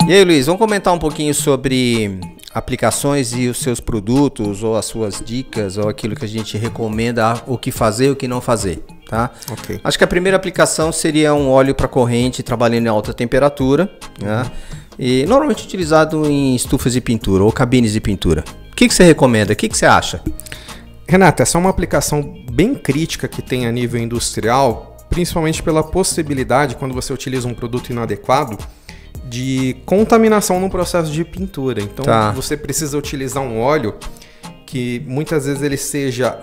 E aí, Luiz, vamos comentar um pouquinho sobre aplicações e os seus produtos, ou as suas dicas, ou aquilo que a gente recomenda, o que fazer e o que não fazer, tá? Ok. Acho que a primeira aplicação seria um óleo para corrente trabalhando em alta temperatura, né? E normalmente utilizado em estufas de pintura ou cabines de pintura. O que você recomenda? O que você acha? Renato, essa é uma aplicação bem crítica que tem a nível industrial, principalmente pela possibilidade, quando você utiliza um produto inadequado, de contaminação no processo de pintura. Então, você precisa utilizar um óleo que muitas vezes ele seja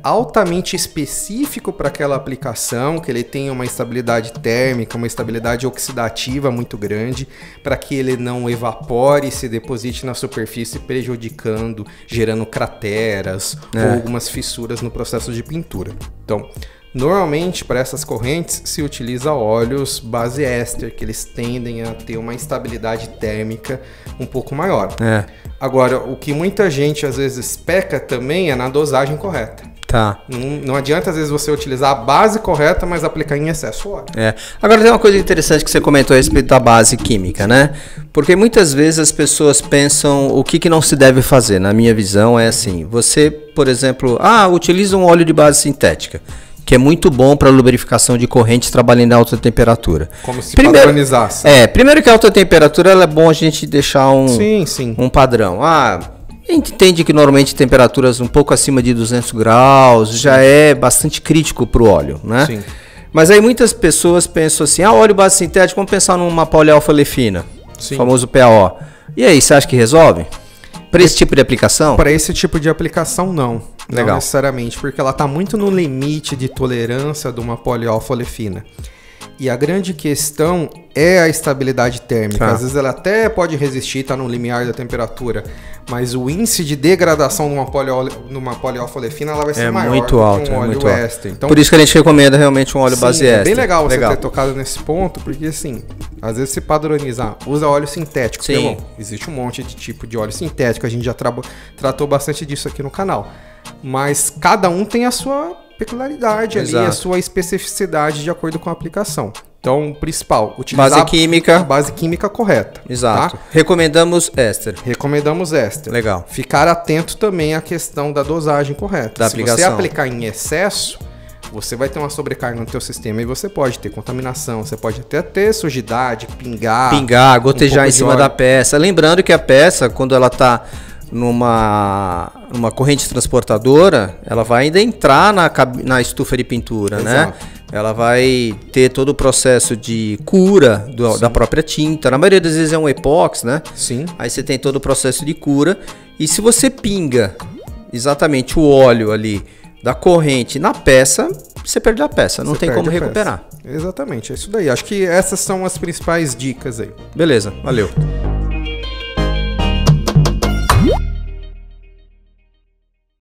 altamente específico para aquela aplicação, que ele tenha uma estabilidade térmica, uma estabilidade oxidativa muito grande, para que ele não evapore e se deposite na superfície, prejudicando, gerando crateras ou algumas fissuras no processo de pintura. Então, normalmente, para essas correntes, se utiliza óleos base éster, que eles tendem a ter uma estabilidade térmica um pouco maior. Agora, o que muita gente às vezes peca também é na dosagem correta. Não adianta às vezes você utilizar a base correta, mas aplicar em excesso óleo. Agora tem uma coisa interessante que você comentou a respeito da base química, né? Porque muitas vezes as pessoas pensam o que não se deve fazer. Na minha visão é assim, você, por exemplo, utiliza um óleo de base sintética, que é muito bom para lubrificação de correntes trabalhando em alta temperatura. Como se padronizasse. Primeiro que a alta temperatura ela é bom a gente deixar um padrão. A gente entende que normalmente temperaturas um pouco acima de 200 graus já é bastante crítico para o óleo, né? Sim. Mas aí muitas pessoas pensam assim, óleo base sintético, vamos pensar numa polialfa-olefina, famoso PAO. E aí, você acha que resolve? Para esse tipo de aplicação? Para esse tipo de aplicação, não. Legal. Não necessariamente, porque ela está muito no limite de tolerância de uma polialfa-olefina. E a grande questão é a estabilidade térmica. Às vezes ela até pode resistir, está no limiar da temperatura, mas o índice de degradação numa polialfa-olefina ela vai ser maior muito alto, que um óleo éster. Então, por isso que a gente recomenda realmente um óleo base éster. É bem legal você ter tocado nesse ponto, porque assim, às vezes se padronizar, usa óleo sintético. Bom, existe um monte de tipo de óleo sintético, a gente já tratou bastante disso aqui no canal. Mas cada um tem a sua peculiaridade ali, a sua especificidade de acordo com a aplicação. Então, o principal, utilizar a base química correta. Exato. Tá? Recomendamos éster. Recomendamos éster. Legal. Ficar atento também à questão da dosagem correta. Da aplicação. Se você aplicar em excesso, você vai ter uma sobrecarga no teu sistema e você pode ter contaminação, você pode até ter sujidade, pingar, gotejar em cima da peça. Lembrando que a peça, quando ela está numa corrente transportadora, ela vai ainda entrar na estufa de pintura, né? Ela vai ter todo o processo de cura da própria tinta. Na maioria das vezes é um epóxi, né? Sim. Aí você tem todo o processo de cura. E se você pinga exatamente o óleo ali da corrente na peça, você perde a peça. Não tem como recuperar. Exatamente, é isso daí. Acho que essas são as principais dicas aí. Beleza, valeu.